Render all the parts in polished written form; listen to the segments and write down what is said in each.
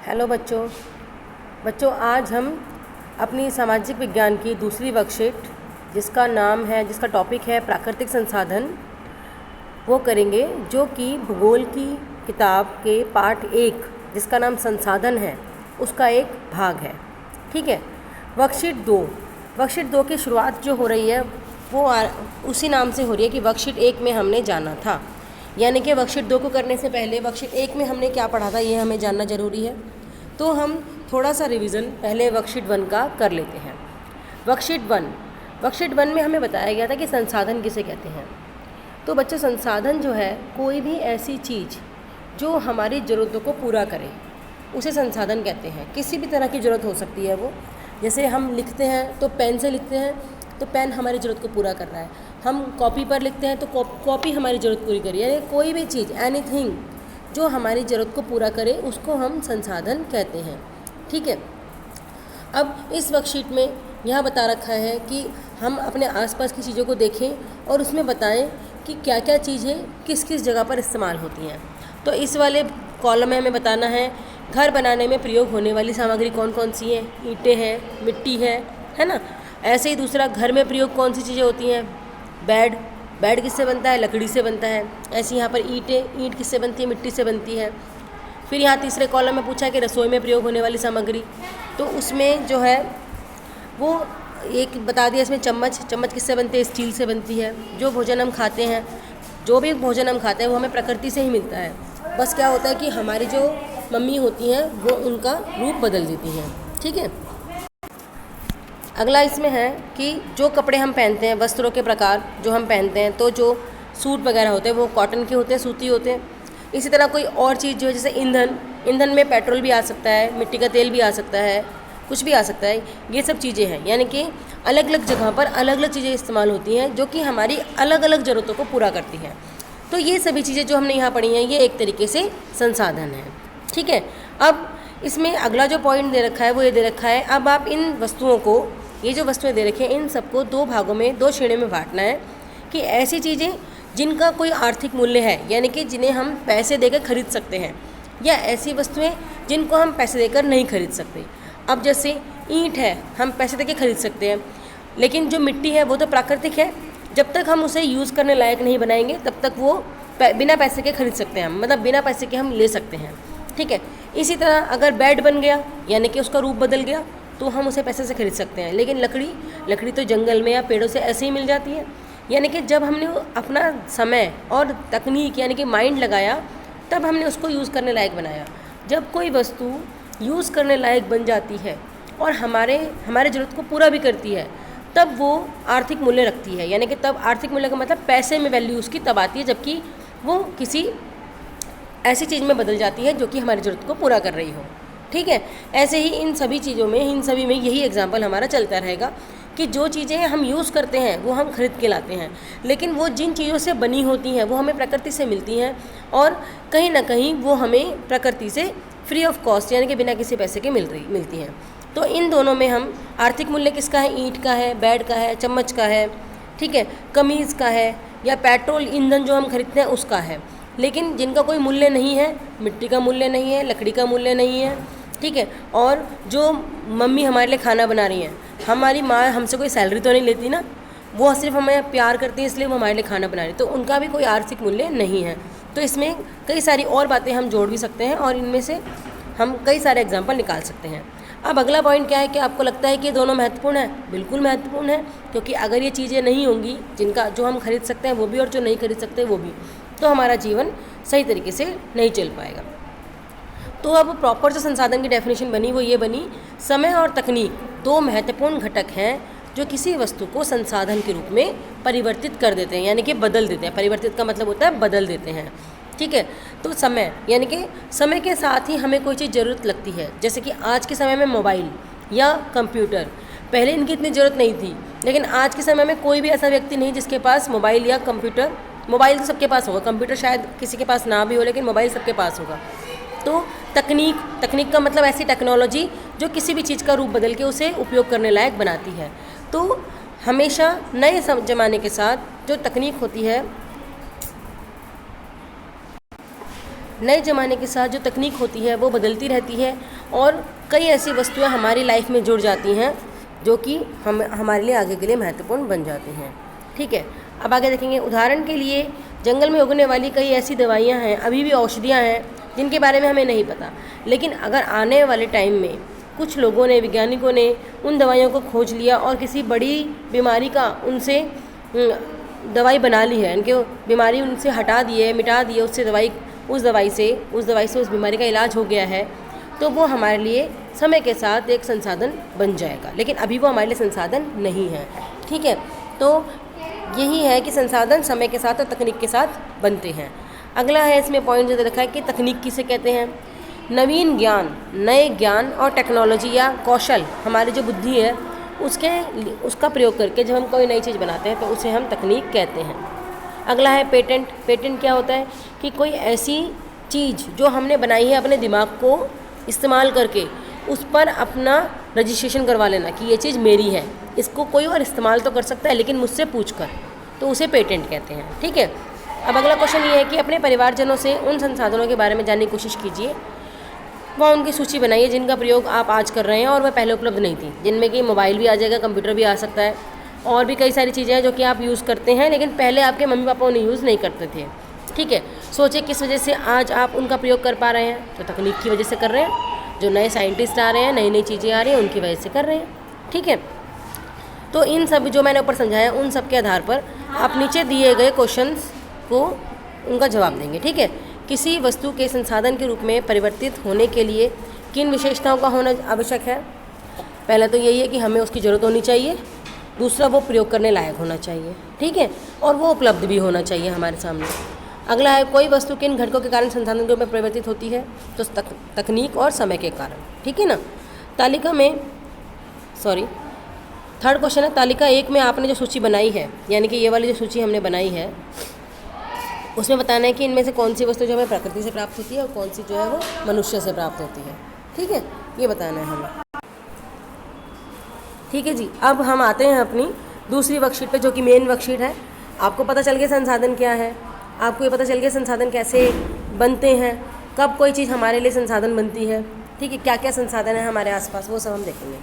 Hello बच्चों। आज हम अपनी सामाजिक विज्ञान की दूसरी वर्कशीट जिसका टॉपिक है प्राकृतिक संसाधन, वो करेंगे, जो कि भूगोल की किताब के पार्ट 1 जिसका नाम संसाधन है उसका एक भाग है। ठीक है। वर्कशीट 2 की शुरुआत जो हो रही है वो उसी नाम से हो रही है कि वर्कशीट 1 में हमने जाना था, यानी कि वर्कशीट 2 को करने से पहले वर्कशीट 1 में हमने क्या पढ़ा था ये हमें जानना ज़रूरी है। तो हम थोड़ा सा रिवीजन पहले वर्कशीट 1 का कर लेते हैं। वर्कशीट 1 में हमें बताया गया था कि संसाधन किसे कहते हैं। तो बच्चों, संसाधन जो है कोई भी ऐसी चीज़ जो हमारी ज़रूरतों को पूरा करे उसे संसाधन कहते हैं। किसी भी तरह की ज़रूरत हो सकती है वो, जैसे हम लिखते हैं तो पेन से लिखते हैं तो पेन हमारी ज़रूरत को पूरा कर रहा है। हम कॉपी पर लिखते हैं तो कॉपी हमारी ज़रूरत पूरी करी, यानी कोई भी चीज़, एनीथिंग जो हमारी ज़रूरत को पूरा करे उसको हम संसाधन कहते हैं। ठीक है। अब इस वर्कशीट में यहाँ बता रखा है कि हम अपने आसपास की चीज़ों को देखें और उसमें बताएं कि क्या क्या चीज़ें किस किस जगह पर इस्तेमाल होती हैं। तो इस वाले कॉलम में हमें बताना है घर बनाने में प्रयोग होने वाली सामग्री कौन कौन सी हैं। ईंटें हैं, मिट्टी है ना। ऐसे ही दूसरा, घर में प्रयोग कौन सी चीज़ें होती हैं। बेड किससे बनता है, लकड़ी से बनता है। ऐसे यहाँ पर ईंट किससे बनती है, मिट्टी से बनती है। फिर यहाँ तीसरे कॉलम में पूछा कि रसोई में प्रयोग होने वाली सामग्री, तो उसमें जो है वो एक बता दिया। इसमें चम्मच किससे बनती है, स्टील से बनती है। जो भी भोजन हम खाते हैं वो हमें प्रकृति से ही मिलता है। बस क्या होता है कि हमारी जो मम्मी होती हैं वो उनका रूप बदल देती हैं। ठीक है। अगला इसमें है कि जो कपड़े हम पहनते हैं, वस्त्रों के प्रकार जो हम पहनते हैं, तो जो सूट वगैरह होते हैं वो कॉटन के होते हैं, सूती होते हैं। इसी तरह कोई और चीज़ जो है, जैसे ईंधन में पेट्रोल भी आ सकता है, मिट्टी का तेल भी आ सकता है, कुछ भी आ सकता है। ये सब चीज़ें हैं, यानी कि अलग अलग जगह पर अलग अलग चीज़ें इस्तेमाल होती हैं जो कि हमारी अलग अलग ज़रूरतों को पूरा करती हैं। तो ये सभी चीज़ें जो हमने यहाँ पढ़ी हैं ये एक तरीके से संसाधन है। ठीक है। अब इसमें अगला जो पॉइंट दे रखा है वो ये दे रखा है, अब आप इन वस्तुओं को, ये जो वस्तुएं दे रखी हैं, इन सबको 2 भागों में, 2 श्रेणियों में बांटना है कि ऐसी चीज़ें जिनका कोई आर्थिक मूल्य है, यानी कि जिन्हें हम पैसे देकर खरीद सकते हैं, या ऐसी वस्तुएं जिनको हम पैसे देकर नहीं खरीद सकते। अब जैसे ईंट है, हम पैसे देकर खरीद सकते हैं, लेकिन जो मिट्टी है वो तो प्राकृतिक है। जब तक हम उसे यूज़ करने लायक नहीं बनाएंगे तब तक वो बिना पैसे के खरीद सकते हैं, मतलब बिना पैसे के हम ले सकते हैं। ठीक है। इसी तरह अगर बेड बन गया, यानी कि उसका रूप बदल गया, तो हम उसे पैसे से खरीद सकते हैं। लेकिन लकड़ी तो जंगल में या पेड़ों से ऐसे ही मिल जाती है। यानी कि जब हमने अपना समय और तकनीक यानी कि माइंड लगाया तब हमने उसको यूज़ करने लायक बनाया। जब कोई वस्तु यूज़ करने लायक बन जाती है और हमारे ज़रूरत को पूरा भी करती है, तब वो आर्थिक मूल्य रखती है। यानी कि तब आर्थिक मूल्य का मतलब पैसे में वैल्यू उसकी तब आती है जबकि वो किसी ऐसी चीज़ में बदल जाती है जो कि हमारी ज़रूरत को पूरा कर रही हो। ठीक है। ऐसे ही इन सभी में यही एग्जाम्पल हमारा चलता रहेगा कि जो चीज़ें हम यूज़ करते हैं वो हम खरीद के लाते हैं, लेकिन वो जिन चीज़ों से बनी होती हैं वो हमें प्रकृति से मिलती हैं और कहीं ना कहीं वो हमें प्रकृति से फ्री ऑफ कॉस्ट, यानी कि बिना किसी पैसे के मिलती हैं। तो इन दोनों में हम आर्थिक मूल्य किसका है, ईंट का है, बेड का है, चम्मच का है, ठीक है, कमीज़ का है, या पेट्रोल ईंधन जो हम खरीदते हैं उसका है। लेकिन जिनका कोई मूल्य नहीं है, मिट्टी का मूल्य नहीं है, लकड़ी का मूल्य नहीं है, ठीक है, और जो मम्मी हमारे लिए खाना बना रही हैं, हमारी माँ हमसे कोई सैलरी तो नहीं लेती ना, वो सिर्फ हमें प्यार करती हैं इसलिए वो हमारे लिए खाना बना रही है, तो उनका भी कोई आर्थिक मूल्य नहीं है। तो इसमें कई सारी और बातें हम जोड़ भी सकते हैं और इनमें से हम कई सारे एग्जाम्पल निकाल सकते हैं। अब अगला पॉइंट क्या है कि आपको लगता है कि ये दोनों महत्वपूर्ण है? बिल्कुल महत्वपूर्ण है, क्योंकि अगर ये चीज़ें नहीं होंगी जो हम खरीद सकते हैं वो भी और जो नहीं खरीद सकते वो भी, तो हमारा जीवन सही तरीके से नहीं चल पाएगा। तो अब प्रॉपर जो संसाधन की डेफिनेशन बनी वो ये बनी, समय और तकनीक 2 महत्वपूर्ण घटक हैं जो किसी वस्तु को संसाधन के रूप में परिवर्तित कर देते हैं, यानी कि बदल देते हैं। परिवर्तित का मतलब होता है बदल देते हैं। ठीक है। तो समय, यानी कि समय के साथ ही हमें कोई चीज़ ज़रूरत लगती है, जैसे कि आज के समय में मोबाइल या कंप्यूटर, पहले इनकी इतनी ज़रूरत नहीं थी, लेकिन आज के समय में कोई भी ऐसा व्यक्ति नहीं जिसके पास मोबाइल या कंप्यूटर, मोबाइल तो सबके पास होगा, कंप्यूटर शायद किसी के पास ना भी हो, लेकिन मोबाइल सबके पास होगा। तो तकनीक का मतलब ऐसी टेक्नोलॉजी जो किसी भी चीज़ का रूप बदल के उसे उपयोग करने लायक बनाती है। तो हमेशा नए ज़माने के साथ जो तकनीक होती है, नए ज़माने के साथ जो तकनीक होती है वो बदलती रहती है और कई ऐसी वस्तुएं हमारी लाइफ में जुड़ जाती हैं जो कि हमारे लिए आगे के लिए महत्वपूर्ण बन जाती हैं। ठीक है, अब आगे देखेंगे। उदाहरण के लिए जंगल में उगने वाली कई ऐसी दवाइयाँ हैं, अभी भी औषधियाँ हैं जिनके बारे में हमें नहीं पता, लेकिन अगर आने वाले टाइम में कुछ लोगों ने, वैज्ञानिकों ने उन दवाइयों को खोज लिया और किसी बड़ी बीमारी का उनसे दवाई बना ली है, उनके बीमारी उनसे हटा दी है, मिटा दी है, उस दवाई से उस बीमारी का इलाज हो गया है, तो वो हमारे लिए समय के साथ एक संसाधन बन जाएगा, लेकिन अभी वो हमारे लिए संसाधन नहीं है। ठीक है, तो यही है कि संसाधन समय के साथ और तकनीक के साथ बनते हैं। अगला है इसमें पॉइंट जो रखा है कि तकनीक किसे कहते हैं। नवीन ज्ञान, नए ज्ञान और टेक्नोलॉजी या कौशल, हमारी जो बुद्धि है उसका प्रयोग करके जब हम कोई नई चीज़ बनाते हैं तो उसे हम तकनीक कहते हैं। अगला है पेटेंट। पेटेंट क्या होता है कि कोई ऐसी चीज़ जो हमने बनाई है अपने दिमाग को इस्तेमाल करके उस पर अपना रजिस्ट्रेशन करवा लेना कि ये चीज़ मेरी है, इसको कोई और इस्तेमाल तो कर सकता है लेकिन मुझसे पूछकर, तो उसे पेटेंट कहते हैं। ठीक है, अब अगला क्वेश्चन ये है कि अपने परिवारजनों से उन संसाधनों के बारे में जानने की कोशिश कीजिए, वह उनकी सूची बनाइए जिनका प्रयोग आप आज कर रहे हैं और वह पहले उपलब्ध नहीं थी, जिनमें कि मोबाइल भी आ जाएगा, कंप्यूटर भी आ सकता है और भी कई सारी चीज़ें हैं जो कि आप यूज़ करते हैं लेकिन पहले आपके मम्मी पापा उन्हें यूज़ नहीं करते थे। ठीक है, सोचिए किस वजह से आज आप उनका प्रयोग कर पा रहे हैं, तो तकनीक की वजह से कर रहे हैं, जो नए साइंटिस्ट आ रहे हैं, नई नई चीज़ें आ रही हैं उनकी वजह से कर रहे हैं। ठीक है, तो इन सब जो मैंने ऊपर समझाया उन सब के आधार पर आप नीचे दिए गए क्वेश्चंस को उनका जवाब देंगे। ठीक है, किसी वस्तु के संसाधन के रूप में परिवर्तित होने के लिए किन विशेषताओं का होना आवश्यक है। पहला तो यही है कि हमें उसकी ज़रूरत होनी चाहिए, दूसरा वो प्रयोग करने लायक होना चाहिए। ठीक है, और वो उपलब्ध भी होना चाहिए हमारे सामने। अगला है कोई वस्तु किन घटकों के कारण संसाधन के रूप में परिवर्तित होती है, तो तकनीक और समय के कारण। ठीक है ना। तालिका में थर्ड क्वेश्चन है, तालिका 1 में आपने जो सूची बनाई है, यानी कि ये वाली जो सूची हमने बनाई है उसमें बताना है कि इनमें से कौन सी वस्तु जो हमें प्रकृति से प्राप्त होती है और कौन सी जो है वो मनुष्य से प्राप्त होती है। ठीक है, ये बताना है हमें। ठीक है जी, अब हम आते हैं अपनी दूसरी वर्कशीट पे जो कि मेन वर्कशीट है। आपको पता चल गया संसाधन क्या है, आपको ये पता चल गया संसाधन कैसे बनते हैं, कब कोई चीज़ हमारे लिए संसाधन बनती है। ठीक है, क्या क्या संसाधन है हमारे आसपास वो सब हम देखेंगे।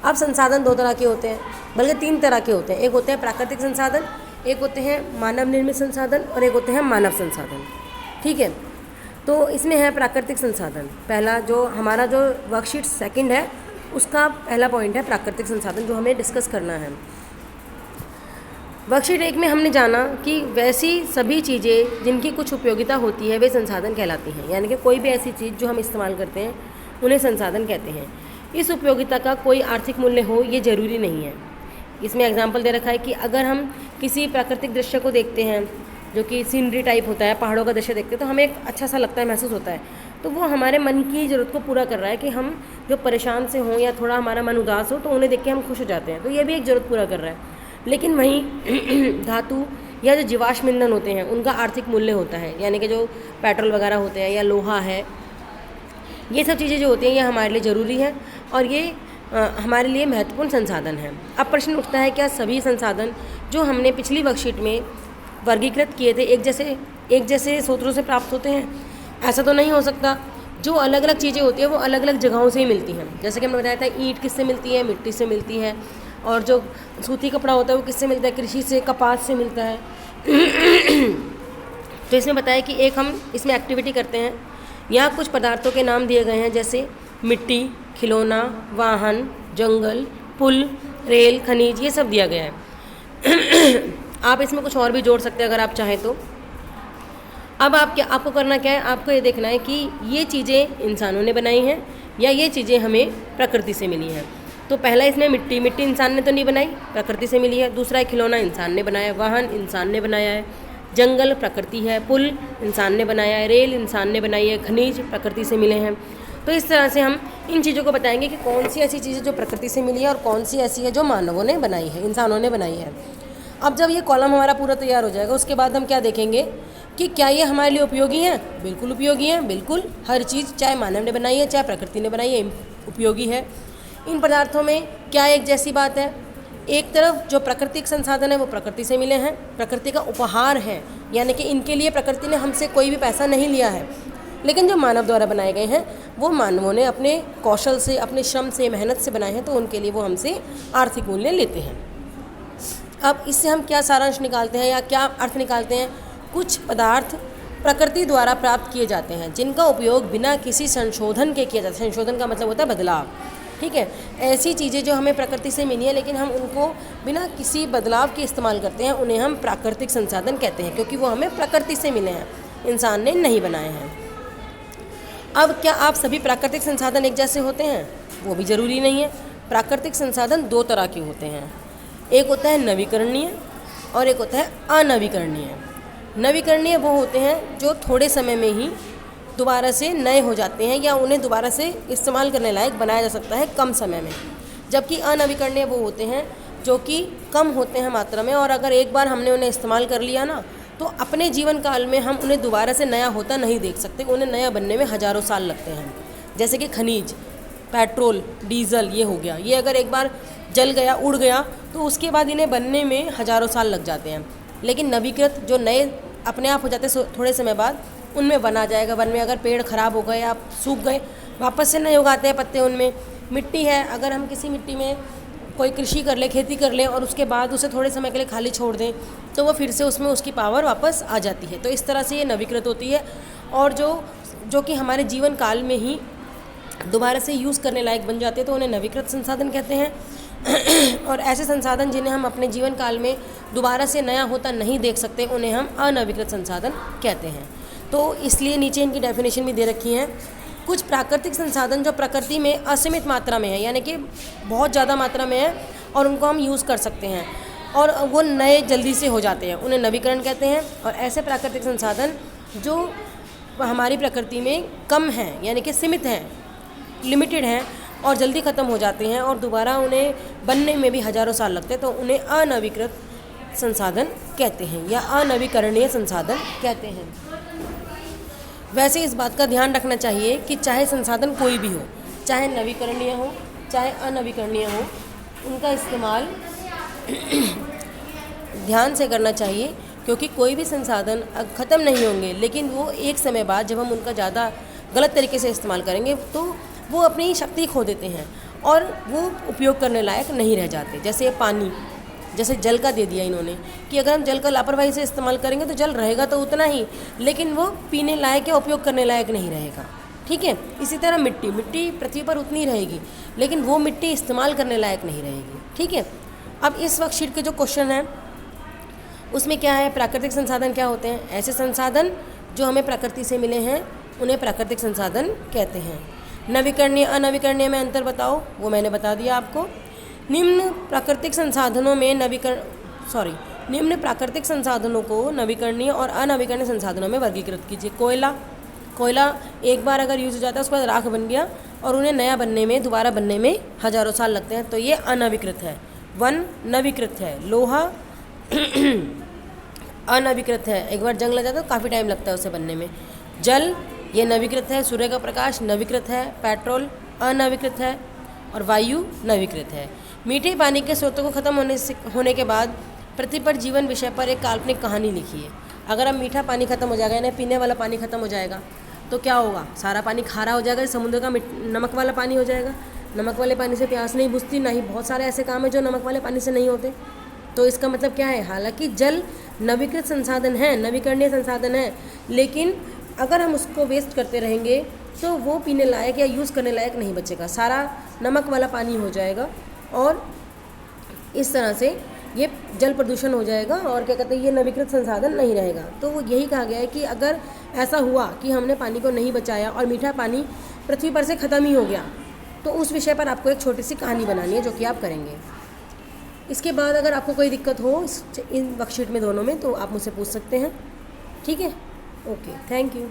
अब संसाधन 2 तरह के होते हैं, बल्कि 3 तरह के होते हैं। एक होते हैं प्राकृतिक संसाधन, एक होते हैं मानव निर्मित संसाधन और एक होते हैं मानव संसाधन। ठीक है, तो इसमें है प्राकृतिक संसाधन। पहला जो हमारा जो वर्कशीट सेकंड है उसका पहला पॉइंट है प्राकृतिक संसाधन, जो हमें डिस्कस करना है। वर्कशीट 1 में हमने जाना कि वैसी सभी चीज़ें जिनकी कुछ उपयोगिता होती है वे संसाधन कहलाती हैं, यानी कि कोई भी ऐसी चीज़ जो हम इस्तेमाल करते हैं उन्हें संसाधन कहते हैं। इस उपयोगिता का कोई आर्थिक मूल्य हो ये ज़रूरी नहीं है। इसमें एग्जाम्पल दे रखा है कि अगर हम किसी प्राकृतिक दृश्य को देखते हैं जो कि सीनरी टाइप होता है, पहाड़ों का दृश्य देखते हैं तो हमें एक अच्छा सा लगता है, महसूस होता है, तो वो हमारे मन की ज़रूरत को पूरा कर रहा है कि हम जो परेशान से हों या थोड़ा हमारा मन उदास हो तो उन्हें देख के हम खुश हो जाते हैं, तो ये भी एक ज़रूरत पूरा कर रहा है। लेकिन वहीं धातु या जो जीवाश्म ईंधन होते हैं उनका आर्थिक मूल्य होता है, यानी कि जो पेट्रोल वगैरह होते हैं या लोहा है, ये सब चीज़ें जो होती हैं ये हमारे लिए ज़रूरी है और ये हमारे लिए महत्वपूर्ण संसाधन है। अब प्रश्न उठता है, क्या सभी संसाधन जो हमने पिछली वर्कशीट में वर्गीकृत किए थे एक जैसे स्रोतों से प्राप्त होते हैं? ऐसा तो नहीं हो सकता। जो अलग अलग चीज़ें होती हैं वो अलग अलग जगहों से ही मिलती हैं। जैसे कि हमने बताया था, ईंट किससे मिलती है? मिट्टी से मिलती है। और जो सूती कपड़ा होता है वो किससे मिलता है? कृषि से, कपास से मिलता है। तो इसमें बताया कि एक हम इसमें एक्टिविटी करते हैं। यहाँ कुछ पदार्थों के नाम दिए गए हैं, जैसे मिट्टी, खिलौना, वाहन, जंगल, पुल, रेल, खनिज, ये सब दिया गया है। आप इसमें कुछ और भी जोड़ सकते हैं अगर आप चाहें तो। अब आपको करना क्या है, आपको ये देखना है कि ये चीज़ें इंसानों ने बनाई हैं या ये चीज़ें हमें प्रकृति से मिली हैं। तो पहला इसमें मिट्टी इंसान ने तो नहीं बनाई, प्रकृति से मिली है। दूसरा है खिलौना, इंसान ने बनाया है। वाहन इंसान ने बनाया है। जंगल प्रकृति है। पुल इंसान ने बनाया है। रेल इंसान ने बनाई है। खनिज प्रकृति से मिले हैं। तो इस तरह से हम इन चीज़ों को बताएंगे कि कौन सी ऐसी चीज़ें जो प्रकृति से मिली है और कौन सी ऐसी है जो मानवों ने बनाई है, इंसानों ने बनाई है। अब जब ये कॉलम हमारा पूरा तैयार हो जाएगा उसके बाद हम क्या देखेंगे कि क्या ये हमारे लिए उपयोगी हैं? बिल्कुल उपयोगी हैं। बिल्कुल हर चीज़, चाहे मानव ने बनाई है चाहे प्रकृति ने बनाई है, उपयोगी है। इन पदार्थों में क्या एक जैसी बात है? एक तरफ जो प्राकृतिक संसाधन है वो प्रकृति से मिले हैं, प्रकृति का उपहार है, यानी कि इनके लिए प्रकृति ने हमसे कोई भी पैसा नहीं लिया है। लेकिन जो मानव द्वारा बनाए गए हैं वो मानवों ने अपने कौशल से, अपने श्रम से, मेहनत से बनाए हैं, तो उनके लिए वो हमसे आर्थिक मूल्य लेते हैं। अब इससे हम क्या सारांश निकालते हैं या क्या अर्थ निकालते हैं? कुछ पदार्थ प्रकृति द्वारा प्राप्त किए जाते हैं जिनका उपयोग बिना किसी संशोधन के किया जाता है। संशोधन का मतलब होता है बदलाव, ठीक है। ऐसी चीज़ें जो हमें प्रकृति से मिली है लेकिन हम उनको बिना किसी बदलाव के इस्तेमाल करते हैं, उन्हें हम प्राकृतिक संसाधन कहते हैं, क्योंकि वो हमें प्रकृति से मिले हैं, इंसान ने नहीं बनाए हैं। अब क्या आप सभी प्राकृतिक संसाधन एक जैसे होते हैं? वो भी ज़रूरी नहीं है। प्राकृतिक संसाधन दो तरह के होते हैं, एक होता है नवीकरणीय और एक होता है अनवीकरणीय। नवीकरणीय वो होते हैं जो थोड़े समय में ही दोबारा से नए हो जाते हैं या उन्हें दोबारा से इस्तेमाल करने लायक बनाया जा सकता है कम समय में, जबकि अनवीकरणीय वो होते हैं जो कि कम होते हैं मात्रा में, और अगर एक बार हमने उन्हें इस्तेमाल कर लिया ना तो अपने जीवन काल में हम उन्हें दोबारा से नया होता नहीं देख सकते, उन्हें नया बनने में हज़ारों साल लगते हैं। जैसे कि खनिज, पेट्रोल, डीजल, ये हो गया, ये अगर एक बार जल गया, उड़ गया, तो उसके बाद इन्हें बनने में हज़ारों साल लग जाते हैं। लेकिन नवीकृत जो नए अपने आप हो जाते हैं थोड़े समय बाद, उनमें वन आ जाएगा। वन में अगर पेड़ खराब हो गए या सूख गए, वापस से नए उगाते हैं पत्ते उनमें। मिट्टी है, अगर हम किसी मिट्टी में कोई कृषि कर ले, खेती कर ले और उसके बाद उसे थोड़े समय के लिए खाली छोड़ दें तो वो फिर से उसमें उसकी पावर वापस आ जाती है। तो इस तरह से ये नवीकृत होती है, और जो कि हमारे जीवन काल में ही दोबारा से यूज़ करने लायक बन जाते हैं, तो उन्हें नवीकृत संसाधन कहते हैं। और ऐसे संसाधन जिन्हें हम अपने जीवन काल में दोबारा से नया होता नहीं देख सकते, उन्हें हम अनवीकृत संसाधन कहते हैं। तो इसलिए नीचे इनकी डेफिनेशन भी दे रखी है। कुछ प्राकृतिक संसाधन जो प्रकृति में असीमित मात्रा में है, यानी कि बहुत ज़्यादा मात्रा में है और उनको हम यूज़ कर सकते हैं और वो नए जल्दी से हो जाते हैं, उन्हें नवीकरण कहते हैं। और ऐसे प्राकृतिक संसाधन जो हमारी प्रकृति में कम हैं, यानी कि सीमित हैं, लिमिटेड हैं और जल्दी ख़त्म हो जाते हैं और दोबारा उन्हें बनने में भी हज़ारों साल लगते हैं, तो उन्हें अनवीकृत संसाधन कहते हैं या अनवीकरणीय संसाधन कहते हैं। वैसे इस बात का ध्यान रखना चाहिए कि चाहे संसाधन कोई भी हो, चाहे नवीकरणीय हो चाहे अनवीकरणीय हो, उनका इस्तेमाल ध्यान से करना चाहिए, क्योंकि कोई भी संसाधन ख़त्म नहीं होंगे, लेकिन वो एक समय बाद जब हम उनका ज़्यादा गलत तरीके से इस्तेमाल करेंगे तो वो अपनी शक्ति खो देते हैं और वो उपयोग करने लायक नहीं रह जाते। जैसे पानी, जैसे जल का दे दिया इन्होंने कि अगर हम जल का लापरवाही से इस्तेमाल करेंगे तो जल रहेगा तो उतना ही, लेकिन वो पीने लायक या उपयोग करने लायक नहीं रहेगा, ठीक है। इसी तरह मिट्टी पृथ्वी पर उतनी रहेगी, लेकिन वो मिट्टी इस्तेमाल करने लायक नहीं रहेगी, ठीक है। अब इस वर्कशीट के जो क्वेश्चन हैं उसमें क्या है, प्राकृतिक संसाधन क्या होते हैं? ऐसे संसाधन जो हमें प्रकृति से मिले हैं उन्हें प्राकृतिक संसाधन कहते हैं। नवीकरणीय अनवीकरणीय में अंतर बताओ, वो मैंने बता दिया आपको। निम्न प्राकृतिक संसाधनों को नवीकरणीय और अनवीकरणीय संसाधनों में वर्गीकृत कीजिए। कोयला एक बार अगर यूज़ हो जाता है उसके बाद राख बन गया और उन्हें नया बनने में, दोबारा बनने में हज़ारों साल लगते हैं, तो ये अनवीकृत है। वन नवीकृत है। लोहा अनवीकृत है, एक बार जंग लग जाता है तो काफ़ी टाइम लगता है उसे बनने में। जल ये नवीकृत है। सूर्य का प्रकाश नवीकृत है। पेट्रोल अनवीकृत है और वायु नवीकृत है। मीठे पानी के स्रोतों को ख़त्म होने के बाद पृथ्वी पर जीवन विषय पर एक काल्पनिक कहानी लिखी है। अगर अब मीठा पानी ख़त्म हो जाएगा, यानी पीने वाला पानी ख़त्म हो जाएगा, तो क्या होगा? सारा पानी खारा हो जाएगा, समुद्र का नमक वाला पानी हो जाएगा। नमक वाले पानी से प्यास नहीं बुझती, ना ही बहुत सारे ऐसे काम हैं जो नमक वाले पानी से नहीं होते। तो इसका मतलब क्या है? हालांकि जल नवीकृत संसाधन है, नवीकरणीय संसाधन है, लेकिन अगर हम उसको वेस्ट करते रहेंगे तो वो पीने लायक या यूज़ करने लायक नहीं बचेगा, सारा नमक वाला पानी हो जाएगा और इस तरह से ये जल प्रदूषण हो जाएगा और क्या कहते हैं, ये नवीकृत संसाधन नहीं रहेगा। तो वो यही कहा गया है कि अगर ऐसा हुआ कि हमने पानी को नहीं बचाया और मीठा पानी पृथ्वी पर से ख़त्म ही हो गया, तो उस विषय पर आपको एक छोटी सी कहानी बनानी है, जो कि आप करेंगे। इसके बाद अगर आपको कोई दिक्कत हो इन वर्कशीट में दोनों में, तो आप मुझसे पूछ सकते हैं, ठीक है। Okay, thank you.